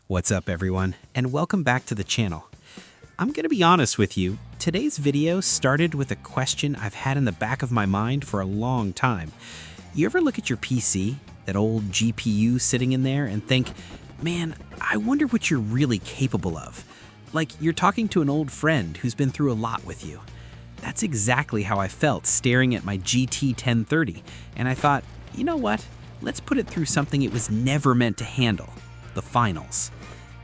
What's up everyone, and welcome back to the channel. I'm gonna be honest with you, today's video started with a question I've had in the back of my mind for a long time. You ever look at your PC, that old GPU sitting in there, and think, man, I wonder what you're really capable of? Like you're talking to an old friend who's been through a lot with you. That's exactly how I felt staring at my GT 1030, and I thought, you know what? Let's put it through something it was never meant to handle, the finals.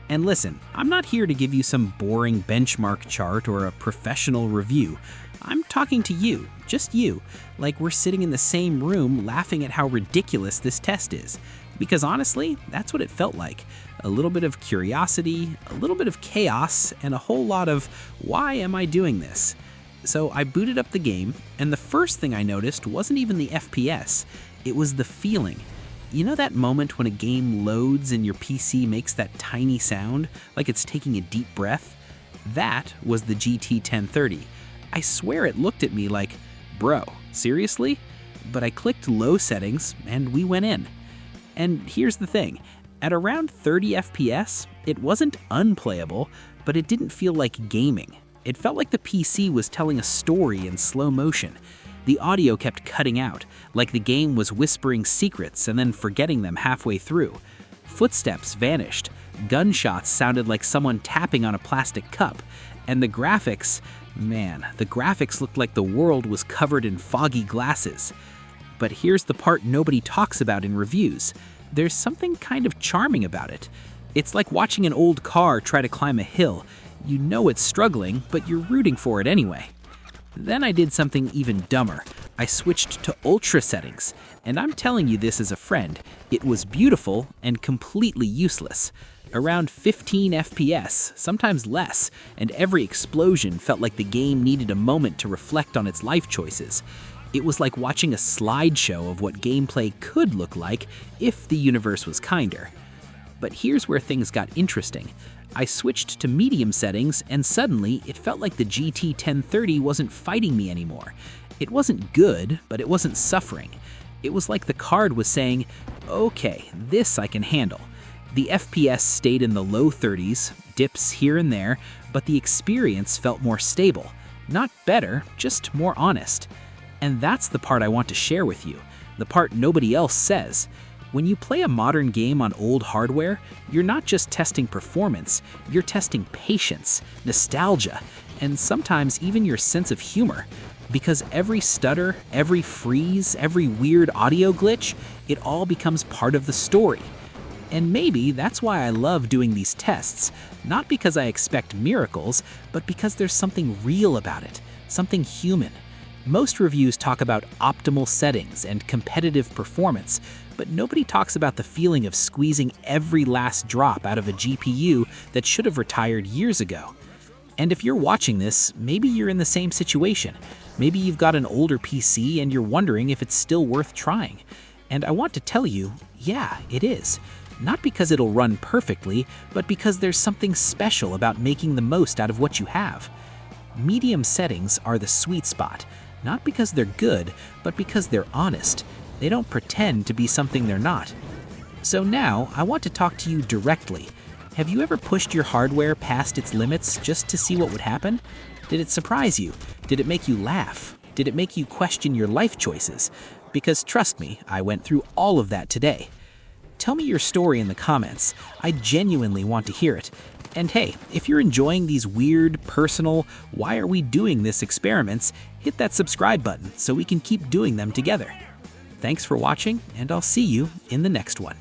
And listen, I'm not here to give you some boring benchmark chart or a professional review. I'm talking to you, just you, like we're sitting in the same room laughing at how ridiculous this test is. Because honestly, that's what it felt like. A little bit of curiosity, a little bit of chaos, and a whole lot of, why am I doing this? So I booted up the game, and the first thing I noticed wasn't even the FPS, it was the feeling. You know that moment when a game loads and your PC makes that tiny sound, like it's taking a deep breath? That was the GT 1030. I swear it looked at me like, bro, seriously? But I clicked low settings, and we went in. And here's the thing, at around 30 FPS, it wasn't unplayable, but it didn't feel like gaming. It felt like the PC was telling a story in slow motion. The audio kept cutting out, like the game was whispering secrets and then forgetting them halfway through. Footsteps vanished, gunshots sounded like someone tapping on a plastic cup, and the graphics, man, the graphics looked like the world was covered in foggy glasses. But here's the part nobody talks about in reviews. There's something kind of charming about it. It's like watching an old car try to climb a hill. You know it's struggling, but you're rooting for it anyway. Then I did something even dumber. I switched to ultra settings, and I'm telling you this as a friend, it was beautiful and completely useless. Around 15 FPS, sometimes less, and every explosion felt like the game needed a moment to reflect on its life choices. It was like watching a slideshow of what gameplay could look like if the universe was kinder. But here's where things got interesting. I switched to medium settings, and suddenly it felt like the GT 1030 wasn't fighting me anymore. It wasn't good, but it wasn't suffering. It was like the card was saying, okay, this I can handle. The FPS stayed in the low 30s, dips here and there, but the experience felt more stable. Not better, just more honest. And that's the part I want to share with you, the part nobody else says. When you play a modern game on old hardware, you're not just testing performance, you're testing patience, nostalgia, and sometimes even your sense of humor. Because every stutter, every freeze, every weird audio glitch, it all becomes part of the story. And maybe that's why I love doing these tests, not because I expect miracles, but because there's something real about it, something human. Most reviews talk about optimal settings and competitive performance, but nobody talks about the feeling of squeezing every last drop out of a GPU that should have retired years ago. And if you're watching this, maybe you're in the same situation. Maybe you've got an older PC and you're wondering if it's still worth trying. And I want to tell you, yeah, it is. Not because it'll run perfectly, but because there's something special about making the most out of what you have. Medium settings are the sweet spot, not because they're good, but because they're honest. They don't pretend to be something they're not. So now, I want to talk to you directly. Have you ever pushed your hardware past its limits just to see what would happen? Did it surprise you? Did it make you laugh? Did it make you question your life choices? Because trust me, I went through all of that today. Tell me your story in the comments. I genuinely want to hear it. And hey, if you're enjoying these weird, personal, why are we doing this experiments, hit that subscribe button so we can keep doing them together. Thanks for watching, and I'll see you in the next one.